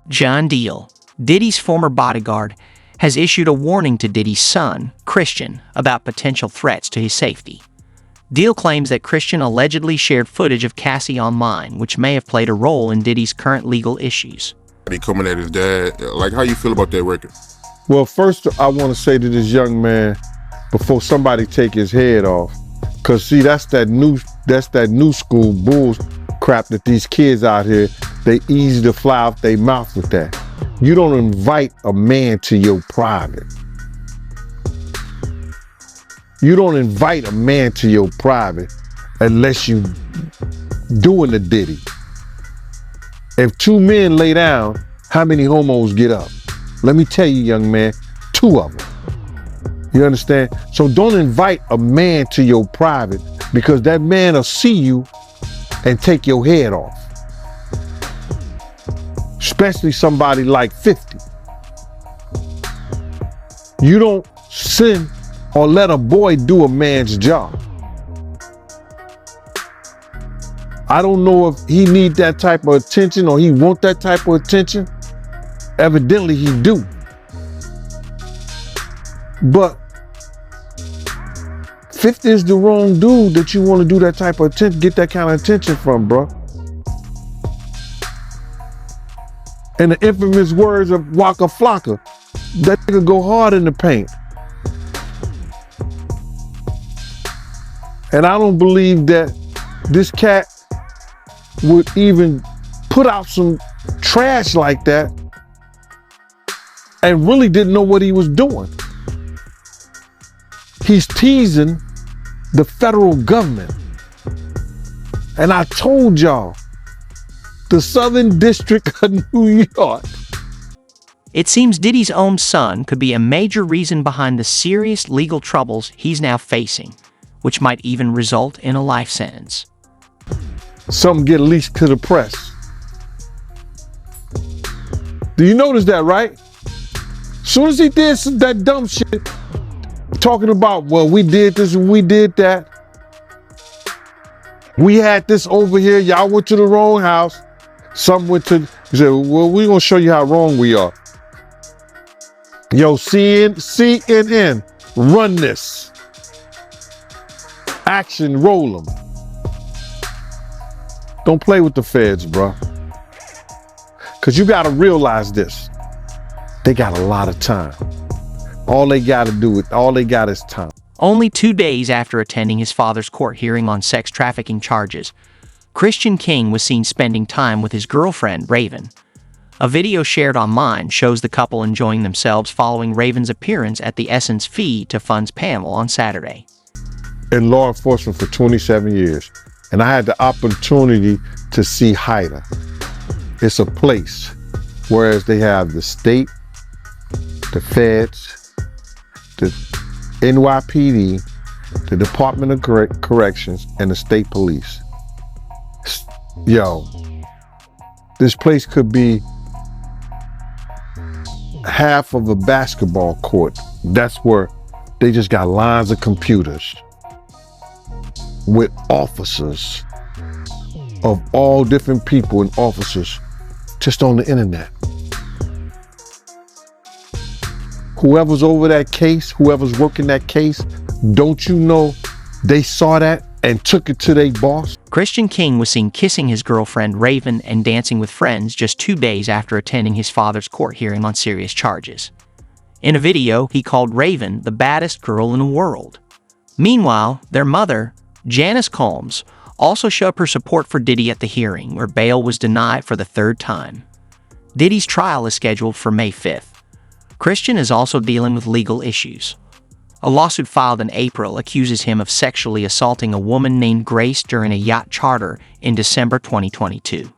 John Deal, Diddy's former bodyguard, has issued a warning to Diddy's son, Christian, about potential threats to his safety. Deal claims that Christian allegedly shared footage of Cassie online, which may have played a role in Diddy's current legal issues. He coming at his dad. Like, how you feel about that record? Well, first I want to say to this young man, before somebody take his head off, because see, that's that new school bull crap that these kids out here, they easy to fly off their mouth with that. You don't invite a man to your private. You don't invite a man to your private unless you doing the Diddy. If two men lay down, how many homos get up? Let me tell you, young man, 2 of them. You understand? So don't invite a man to your private, because that man will see you and take your head off. Especially somebody like 50. You don't send or let a boy do a man's job. I don't know if he need that type of attention or he want that type of attention. Evidently he do. But 50 is the wrong dude that you want to do that type of attention, get that kind of attention from, bro. And the infamous words of Waka Flocka, that nigga go hard in the paint. And I don't believe that this cat would even put out some trash like that and really didn't know what he was doing. He's teasing the federal government. And I told y'all, the Southern District of New York. It seems Diddy's own son could be a major reason behind the serious legal troubles he's now facing, which might even result in a life sentence. Something get leaked to the press. Do you notice that, right? Soon as he did that dumb shit, talking about, well, we did this and we did that. We had this over here, y'all went to the wrong house. Some went to, he said, well, we're gonna show you how wrong we are. Yo, CNN, run this. Action, roll them. Don't play with the feds, bro. Because you got to realize this. They got a lot of time. All they got is time. Only 2 days after attending his father's court hearing on sex trafficking charges, Christian King was seen spending time with his girlfriend, Raven. A video shared online shows the couple enjoying themselves following Raven's appearance at the Essence Fee to Funds panel on Saturday. In law enforcement for 27 years, and I had the opportunity to see HIDA. It's a place, whereas they have the state, the feds, the NYPD, the Department of Corrections, and the state police. Yo, this place could be half of a basketball court. That's where they just got lines of computers with officers of all different people and officers just on the internet. Whoever's over that case, whoever's working that case, don't you know they saw that and took it to their boss? Christian King was seen kissing his girlfriend Raven and dancing with friends just 2 days after attending his father's court hearing on serious charges. In a video, he called Raven the baddest girl in the world. Meanwhile, their mother, Janice Combs, also showed her support for Diddy at the hearing, where bail was denied for the 3rd time. Diddy's trial is scheduled for May 5th. Christian is also dealing with legal issues. A lawsuit filed in April accuses him of sexually assaulting a woman named Grace during a yacht charter in December 2022.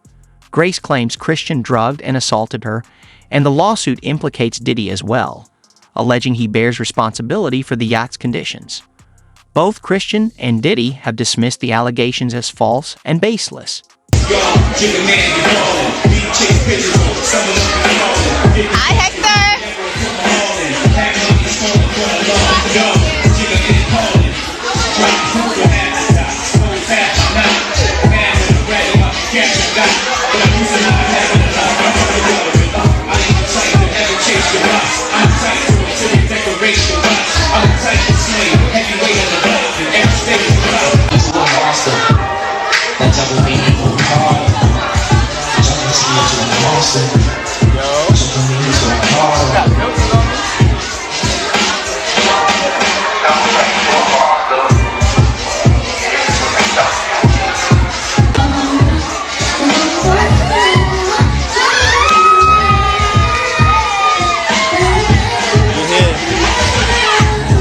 Grace claims Christian drugged and assaulted her, and the lawsuit implicates Diddy as well, alleging he bears responsibility for the yacht's conditions. Both Christian and Diddy have dismissed the allegations as false and baseless. Hi, Hector.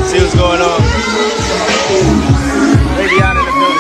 See what's going on. Lady out in the building.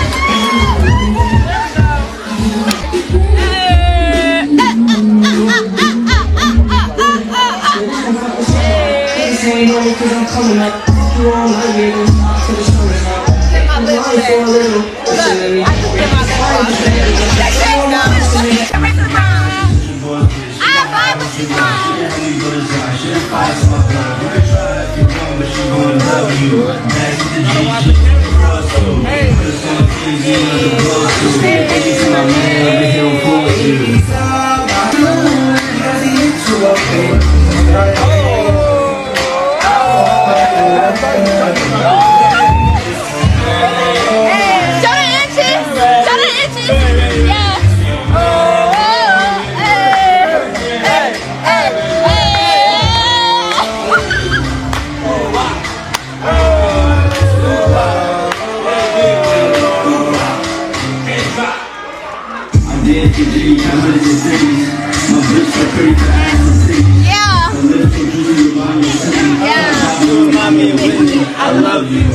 I love you.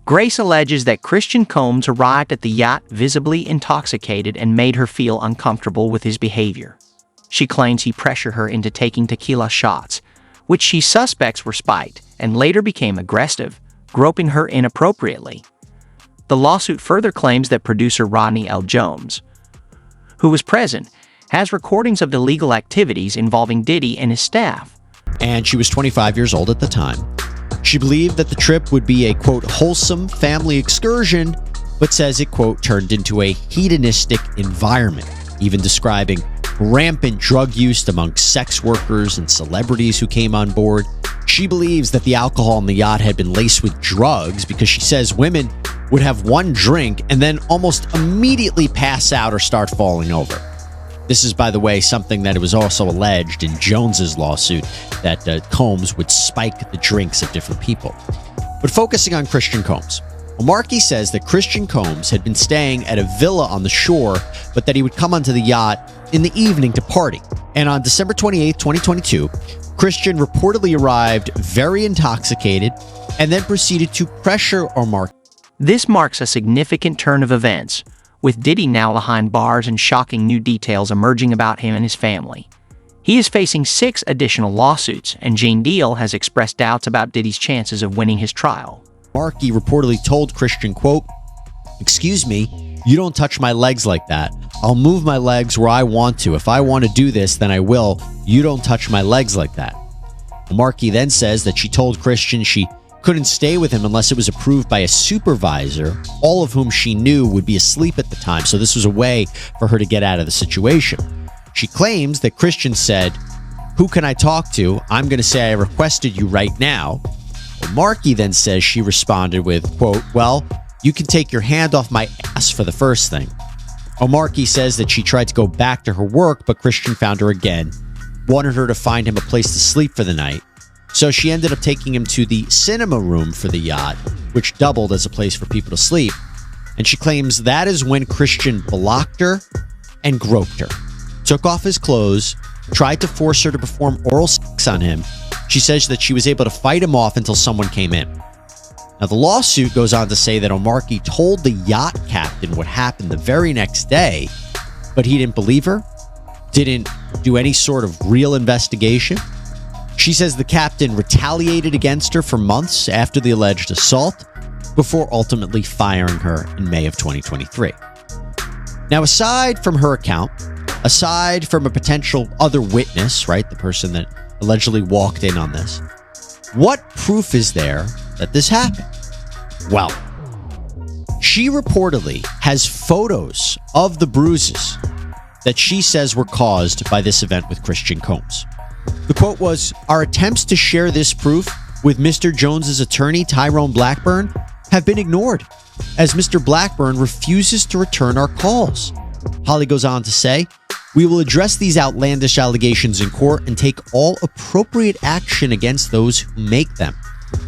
Grace alleges that CHRIStiancombs arrived at the yacht visibly intoxicated and made her feel uncomfortable with his behavior. She claims he pressured her into taking tequila shots, which she suspects were spiked, and later became aggressive, groping her inappropriately. The lawsuit further claims that producer Rodney L. Jones, who was present, has recordings of illegal activities involving Diddy and his staff. And she was 25 years old at the time. She believed that the trip would be a, quote, wholesome family excursion, but says it, quote, turned into a hedonistic environment, even describing rampant drug use among sex workers and celebrities who came on board. She believes that the alcohol on the yacht had been laced with drugs because she says women would have one drink and then almost immediately pass out or start falling over. This is, by the way, something that it was also alleged in Jones's lawsuit, that Combs would spike the drinks of different people. But focusing on CHRIStiancombs, Markey says that CHRIStiancombs had been staying at a villa on the shore, but that he would come onto the yacht in the evening to party. And on December 28, 2022, Christian reportedly arrived very intoxicated and then proceeded to pressure Markey. This marks a significant turn of events, with Diddy now behind bars and shocking new details emerging about him and his family. He is facing 6 additional lawsuits, and Jane Deal has expressed doubts about Diddy's chances of winning his trial. Markey reportedly told Christian, quote, "Excuse me, you don't touch my legs like that. I'll move my legs where I want to. If I want to do this, then I will. You don't touch my legs like that." Markey then says that she told Christian she couldn't stay with him unless it was approved by a supervisor, all of whom she knew would be asleep at the time, so this was a way for her to get out of the situation. She claims that Christian said, "Who can I talk to? I'm going to say I requested you right now." Markey then says she responded with, quote, "Well, you can take your hand off my ass for the first thing." Markey says that she tried to go back to her work, but Christian found her again, wanted her to find him a place to sleep for the night. So she ended up taking him to the cinema room for the yacht, which doubled as a place for people to sleep. And she claims that is when Christian blocked her and groped her, took off his clothes, tried to force her to perform oral sex on him. She says that she was able to fight him off until someone came in. Now, the lawsuit goes on to say that Omarke told the yacht captain what happened the very next day, but he didn't believe her, didn't do any sort of real investigation. She says the captain retaliated against her for months after the alleged assault, before ultimately firing her in May of 2023. Now, aside from her account, aside from a potential other witness, right, the person that allegedly walked in on this, what proof is there that this happened? Well, she reportedly has photos of the bruises that she says were caused by this event with CHRIStiancombs. The quote was, "Our attempts to share this proof with Mr. Jones's attorney, Tyrone Blackburn, have been ignored, as Mr. Blackburn refuses to return our calls." Holly goes on to say, "We will address these outlandish allegations in court and take all appropriate action against those who make them."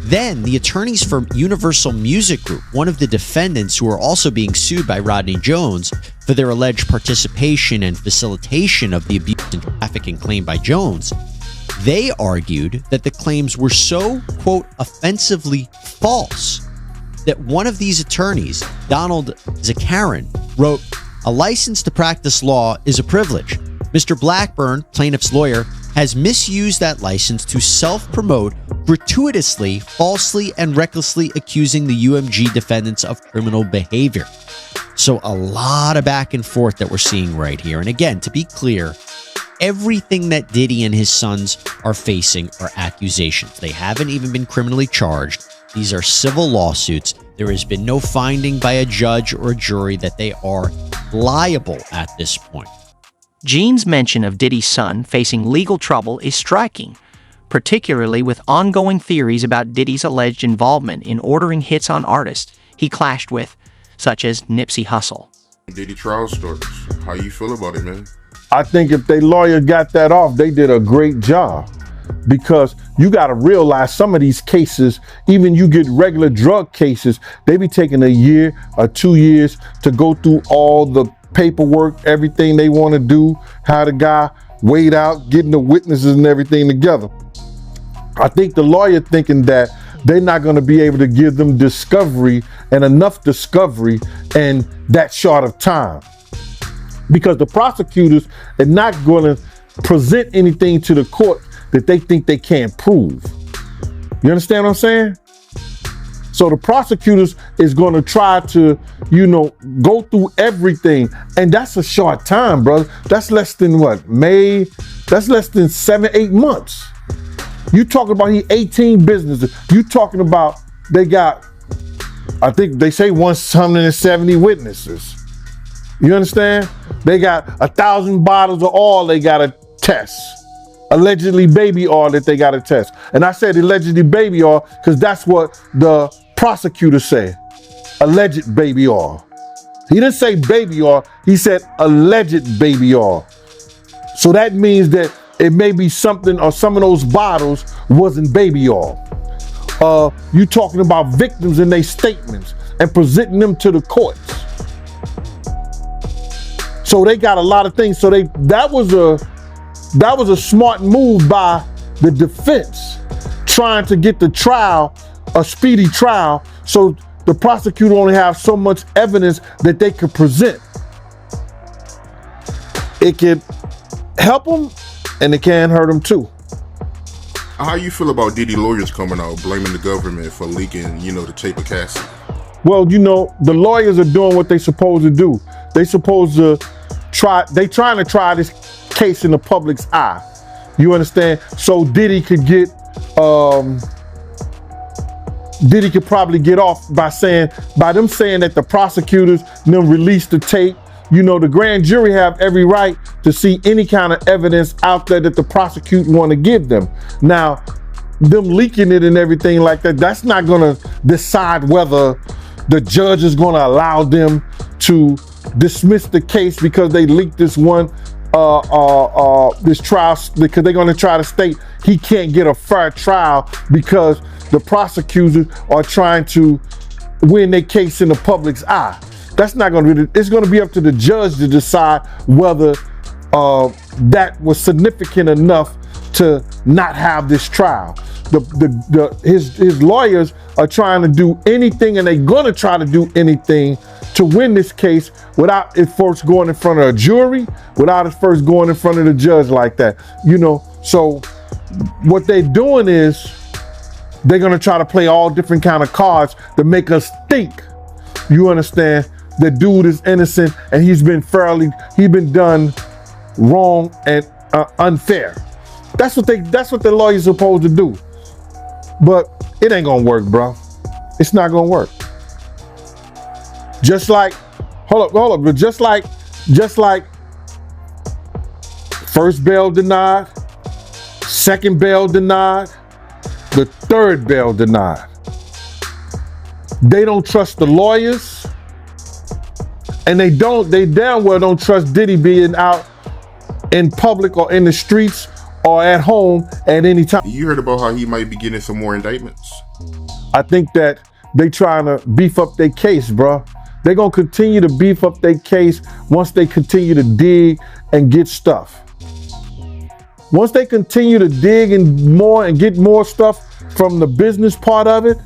Then, the attorneys for Universal Music Group, one of the defendants who are also being sued by Rodney Jones for their alleged participation and facilitation of the abuse and trafficking claimed by Jones, they argued that the claims were so, quote, offensively false that one of these attorneys, Donald Zakarin, wrote, "A license to practice law is a privilege. Mr. Blackburn, plaintiff's lawyer, has misused that license to self-promote gratuitously, falsely, and recklessly accusing the UMG defendants of criminal behavior." So a lot of back and forth that we're seeing right here. And again, to be clear, everything that Diddy and his sons are facing are accusations. They haven't even been criminally charged. These are civil lawsuits. There has been no finding by a judge or a jury that they are liable at this point. Gene's mention of Diddy's son facing legal trouble is striking, particularly with ongoing theories about Diddy's alleged involvement in ordering hits on artists he clashed with, such as Nipsey Hussle. Diddy trial stories. How you feel about it, man? I think if their lawyer got that off, they did a great job. Because you got to realize some of these cases, even you get regular drug cases, they be taking a year or 2 years to go through all the paperwork, everything they want to do, how the guy weighed out, getting the witnesses and everything together. I think the lawyer thinking that they're not going to be able to give them discovery and enough discovery in that short of time. Because the prosecutors are not going to present anything to the court that they think they can't prove. You understand what I'm saying? So the prosecutors is going to try to, go through everything. And that's a short time, brother. That's less than what? May? That's less than 7-8 months. You talking about 18 businesses. You talking about they got, I think they say 170 witnesses. You understand? They got 1,000 bottles of oil they got to test. Allegedly baby oil that they got to test. And I said allegedly baby oil because that's what the prosecutor said. Alleged baby oil. He didn't say baby oil. He said alleged baby oil. So that means that it may be something, or some of those bottles wasn't baby oil. You talking about victims and their statements and presenting them to the courts. So they got a lot of things. So that was a smart move by the defense, trying to get the trial, a speedy trial, so the prosecutor only have so much evidence that they could present. It could help them and it can hurt them too. How you feel about Diddy lawyers coming out blaming the government for leaking, the tape of Cassie? Well, the lawyers are doing what they supposed to do. They supposed to trying to try this case in the public's eye. You understand? So Diddy could probably get off by them saying that the prosecutors them released the tape. The grand jury have every right to see any kind of evidence out there that the prosecutor want to give them. Now, them leaking it and everything like that, that's not going to decide whether the judge is going to allow them to dismiss the case because they leaked this one this trial, because they're going to try to state he can't get a fair trial because the prosecutors are trying to win their case in the public's eye. That's not going to be, it's going to be up to the judge to decide whether that was significant enough to not have this trial. his lawyers are trying to do anything, and they're gonna try to do anything to win this case without it first going in front of a jury, without it first going in front of the judge like that. You know, so what they're doing is they're gonna try to play all different kind of cards to make us think, you understand, the dude is innocent and he's been done wrong and unfair. That's what the lawyer's supposed to do. But it ain't gonna work, bro. It's not gonna work. Just like, hold up, but just like first bail denied, second bail denied, the third bail denied. They don't trust the lawyers, and they damn well don't trust Diddy being out in public or in the streets or at home at any time. You heard about how he might be getting some more indictments? I think that they trying to beef up their case, bro. They're gonna continue to beef up their case once they continue to dig and get stuff. Once they continue to dig and get more stuff from the business part of it,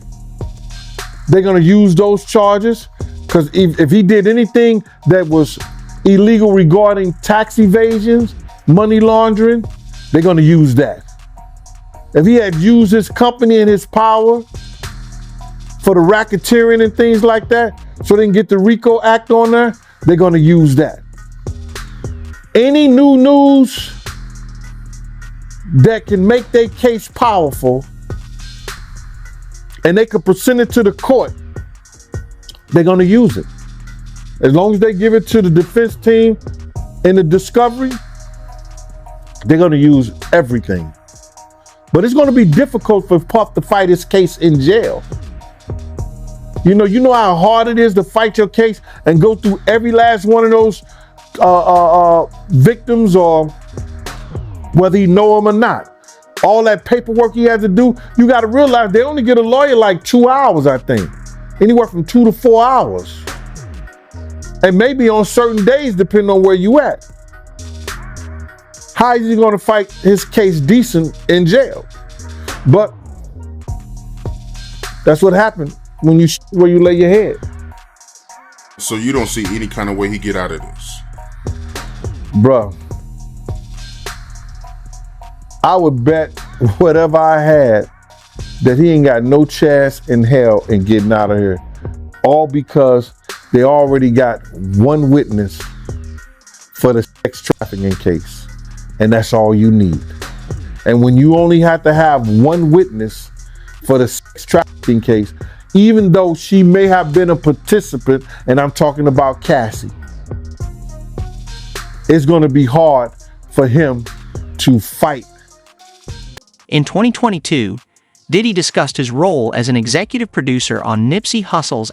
they're gonna use those charges. Because if he did anything that was illegal regarding tax evasions, money laundering, they're gonna use that. If he had used his company and his power for the racketeering and things like that, so they can get the RICO Act on there, they're gonna use that. Any new news that can make their case powerful and they can present it to the court, they're gonna use it. As long as they give it to the defense team in the discovery, they're gonna use everything. But it's gonna be difficult for Puff to fight his case in jail. You know how hard it is to fight your case and go through every last one of those victims, or whether you know them or not. All that paperwork he has to do, you gotta realize they only get a lawyer like 2 hours, I think. Anywhere from 2 to 4 hours. And maybe on certain days, depending on where you at. How is he gonna fight his case decent in jail? But that's what happened where you lay your head. So you don't see any kind of way he get out of this? Bruh, I would bet whatever I had that he ain't got no chance in hell in getting out of here. All because they already got one witness for the sex trafficking case. And that's all you need. And when you only have to have one witness for the sex trafficking case, even though she may have been a participant, and I'm talking about Cassie, it's going to be hard for him to fight. In 2022, Diddy discussed his role as an executive producer on Nipsey Hussle's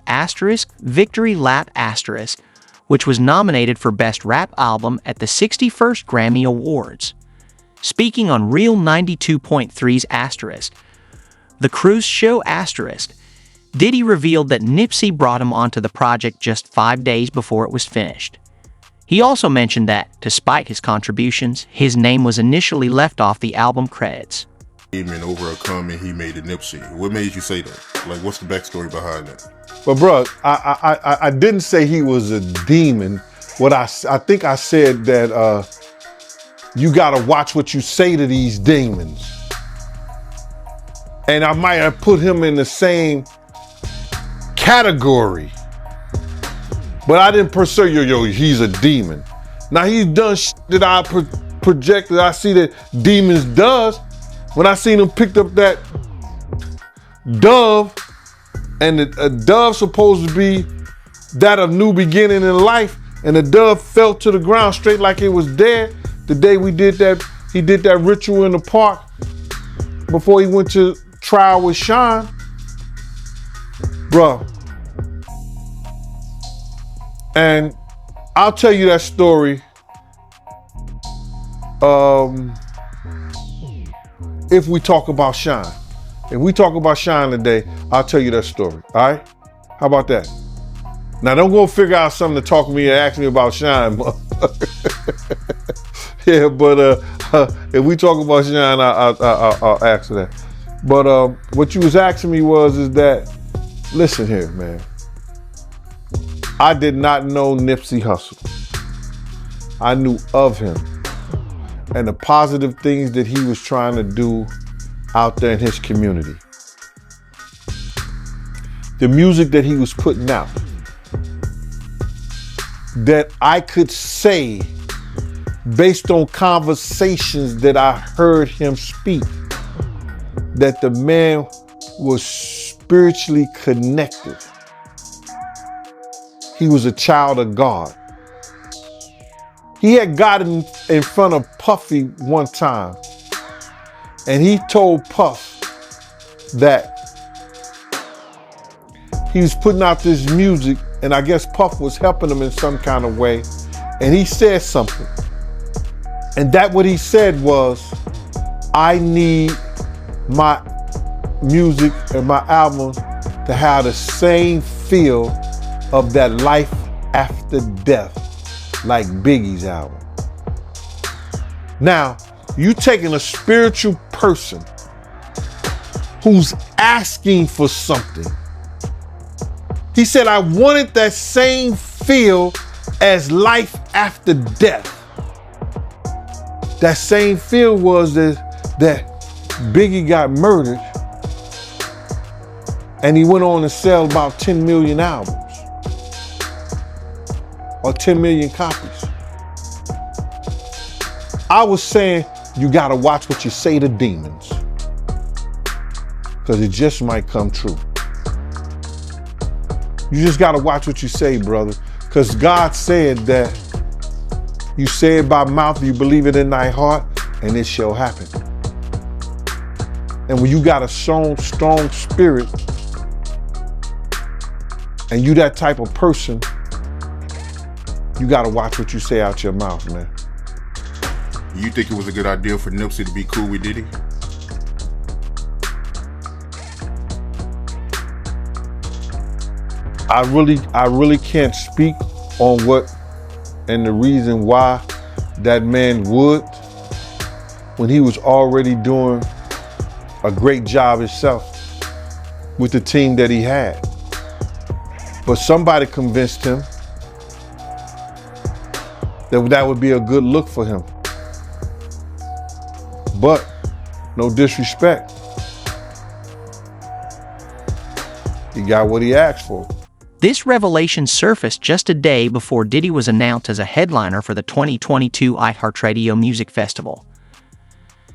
** Victory Lap **, which was nominated for Best Rap Album at the 61st Grammy Awards. Speaking on Real 92.3's **, The Cruise Show **, Diddy revealed that Nipsey brought him onto the project just 5 days before it was finished. He also mentioned that, despite his contributions, his name was initially left off the album credits. And overcome, and he made it Nipsey. What made you say that? Like, what's the backstory behind that? But bro, I didn't say he was a demon. What I think I said that you gotta watch what you say to these demons. And I might have put him in the same category. But I didn't per se, he's a demon. Now he's done shit that I projected, I see that demons does. When I seen him picked up that dove, and a dove supposed to be that of new beginning in life, and the dove fell to the ground straight like it was dead. The day we did that, he did that ritual in the park before he went to trial with Sean. Bruh. And I'll tell you that story if we talk about Sean. If we talk about Sean today, I'll tell you that story, all right? How about that? Now, don't go figure out something to talk to me and ask me about Sean. Yeah, but if we talk about Sean, I'll ask that. But what you was asking me is that, listen here, man. I did not know Nipsey Hussle. I knew of him and the positive things that he was trying to do out there in his community. The music that he was putting out, that I could say, based on conversations that I heard him speak, that the man was spiritually connected. He was a child of God. He had gotten in front of Puffy one time, and he told Puff that he was putting out this music, and I guess Puff was helping him in some kind of way, and he said something. And that what he said was, I need my music and my album to have the same feel of that life after death like Biggie's album. Now, you taking a spiritual person who's asking for something. He said, I wanted that same feel as life after death. That same feel was that Biggie got murdered and he went on to sell about 10 million albums or 10 million copies. I was saying, you gotta watch what you say to demons, because it just might come true. You just gotta watch what you say, brother, because God said that you say it by mouth, you believe it in thy heart, and it shall happen. And when you got a strong spirit, and you that type of person, you gotta watch what you say out your mouth, man. You think it was a good idea for Nipsey to be cool with Diddy? I really can't speak on what and the reason why that man would, when he was already doing a great job himself with the team that he had. But somebody convinced him that would be a good look for him. But no disrespect, he got what he asked for. This revelation surfaced just a day before Diddy was announced as a headliner for the 2022 iHeartRadio Music Festival.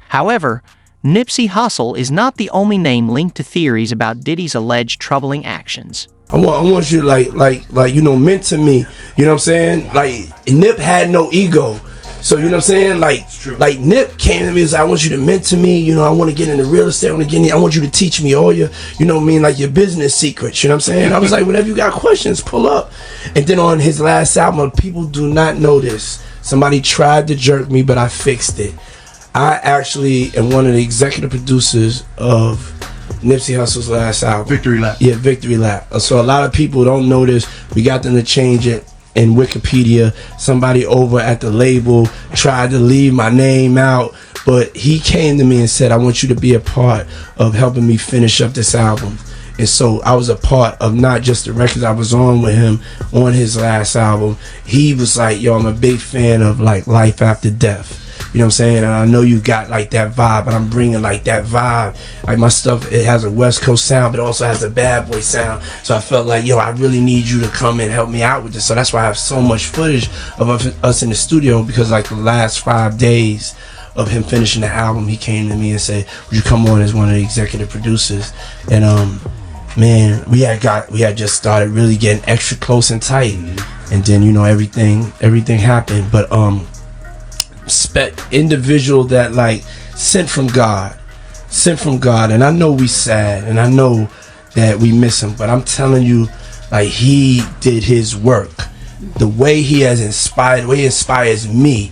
However, Nipsey Hussle is not the only name linked to theories about Diddy's alleged troubling actions. I want you to mentor me. You know what I'm saying? Like, Nip had no ego. So, you know what I'm saying? Like Nip came to me and said, I want you to mentor me. You know, I want to get into real estate. I want you to teach me all your, you know what I mean, like your business secrets. You know what I'm saying? I was like, whenever you got questions, pull up. And then on his last album, people do not know this. Somebody tried to jerk me, but I fixed it. I actually am one of the executive producers of Nipsey Hussle's last album. Victory Lap. Yeah, Victory Lap. So a lot of people don't know this. We got them to change it in Wikipedia. Somebody over at the label tried to leave my name out, but he came to me and said, I want you to be a part of helping me finish up this album. And so I was a part of not just the records I was on with him on his last album. He was like, yo, I'm a big fan of like Life After Death. You know what I'm saying? And I know you got like that vibe, but I'm bringing like that vibe. Like my stuff, it has a West Coast sound, but it also has a bad boy sound. So I felt like, yo, I really need you to come and help me out with this. So that's why I have so much footage of us in the studio, because like the last 5 days of him finishing the album, he came to me and said, would you come on as one of the executive producers? And man, we had just started really getting extra close and tight. And then, you know, everything happened. But individual that like sent from God, and I know we sad, and I know that we miss him, but I'm telling you, like, he did his work. The way he has inspired, the way he inspires me,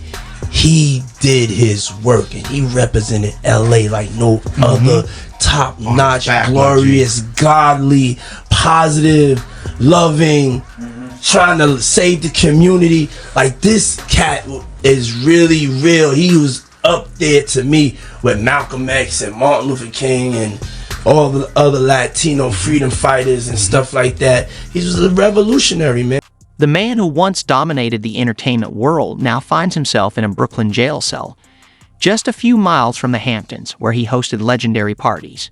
he did his work, and he represented LA like no other. Top-notch, glorious, godly, positive, loving, trying to save the community. Like, this cat is really real. He was up there to me with Malcolm X and Martin Luther King and all the other Latino freedom fighters and stuff like that. He was a revolutionary, man. The man who once dominated the entertainment world now finds himself in a Brooklyn jail cell, just a few miles from the Hamptons, where he hosted legendary parties.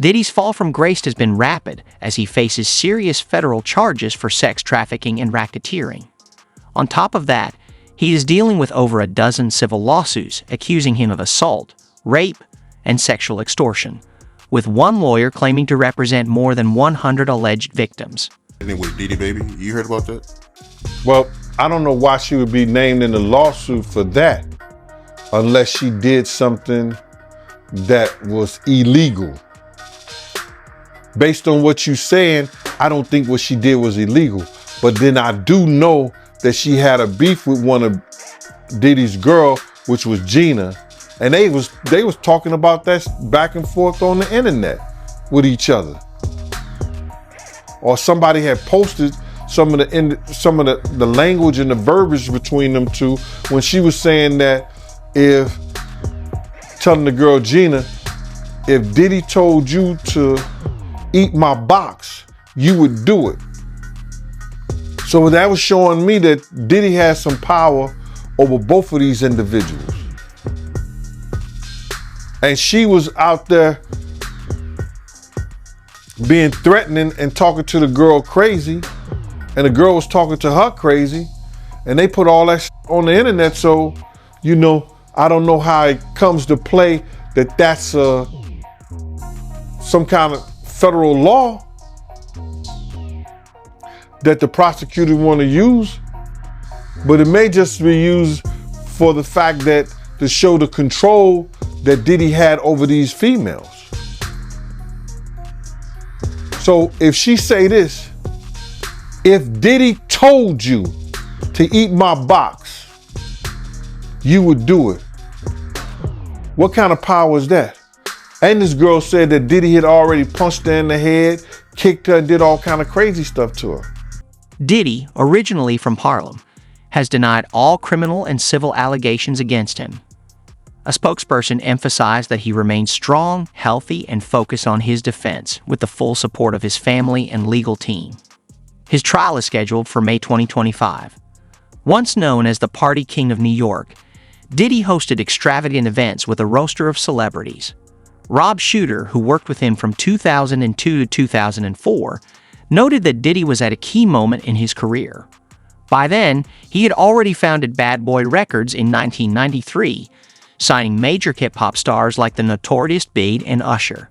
Diddy's fall from grace has been rapid as he faces serious federal charges for sex trafficking and racketeering. On top of that, he is dealing with over a dozen civil lawsuits accusing him of assault, rape, and sexual extortion, with one lawyer claiming to represent more than 100 alleged victims. With Diddy, baby, you heard about that? Well, I don't know why she would be named in the lawsuit for that, unless she did something that was illegal. Based on what you're saying, I don't think what she did was illegal. But then I do know that she had a beef with one of Diddy's girl, which was Gina. And they was talking about that back and forth on the internet with each other. Or somebody had posted some of the language and the verbiage between them two when she was saying that telling the girl Gina, if Diddy told you to eat my box, you would do it. So that was showing me that Diddy has some power over both of these individuals. And she was out there being threatening and talking to the girl crazy, and the girl was talking to her crazy, and they put all that on the internet. So, I don't know how it comes to play that that's some kind of federal law that the prosecutor want to use, but it may just be used for the fact that to show the control that Diddy had over these females. So if she say this, if Diddy told you to eat my box, you would do it. What kind of power is that? And this girl said that Diddy had already punched her in the head, kicked her, and did all kind of crazy stuff to her. Diddy, originally from Harlem, has denied all criminal and civil allegations against him. A spokesperson emphasized that he remains strong, healthy, and focused on his defense with the full support of his family and legal team. His trial is scheduled for May 2025. Once known as the Party King of New York, Diddy hosted extravagant events with a roster of celebrities. Rob Shooter, who worked with him from 2002 to 2004, noted that Diddy was at a key moment in his career. By then, he had already founded Bad Boy Records in 1993, signing major hip-hop stars like the Notorious B.I.G. and Usher.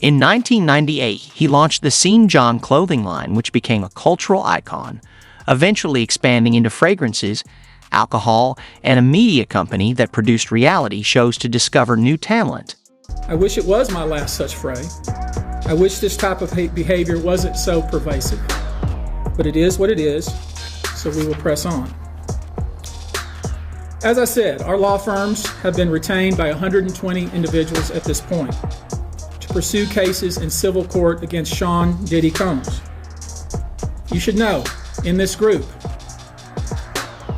In 1998, he launched the Scene John clothing line, which became a cultural icon, eventually expanding into fragrances, alcohol, and a media company that produced reality shows to discover new talent. I wish it was my last such fray. I wish this type of behavior wasn't so pervasive. But it is what it is, so we will press on. As I said, our law firms have been retained by 120 individuals at this point to pursue cases in civil court against Sean Diddy Combs. You should know, in this group,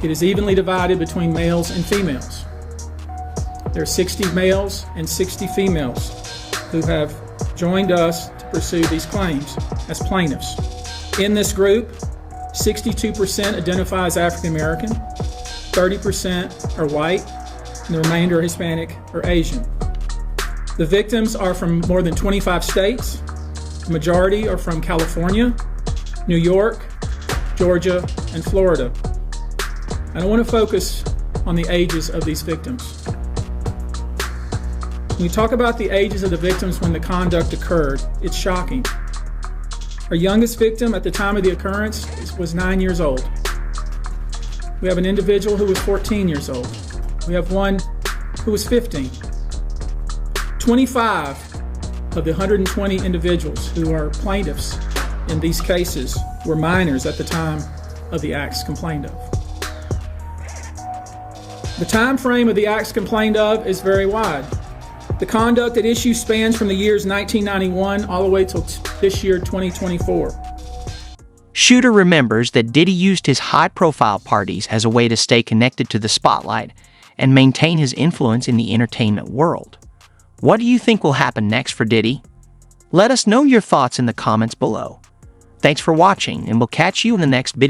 it is evenly divided between males and females. There are 60 males and 60 females who have joined us to pursue these claims as plaintiffs. In this group, 62% identify as African American, 30% are white, and the remainder are Hispanic or Asian. The victims are from more than 25 states. The majority are from California, New York, Georgia, and Florida. And I want to focus on the ages of these victims. When we talk about the ages of the victims when the conduct occurred, it's shocking. Our youngest victim at the time of the occurrence was 9 years old. We have an individual who was 14 years old. We have one who was 15. 25 of the 120 individuals who are plaintiffs in these cases were minors at the time of the acts complained of. The time frame of the acts complained of is very wide. The conduct at issue spans from the years 1991 all the way till this year, 2024. Shooter remembers that Diddy used his high-profile parties as a way to stay connected to the spotlight and maintain his influence in the entertainment world. What do you think will happen next for Diddy? Let us know your thoughts in the comments below. Thanks for watching, and we'll catch you in the next video.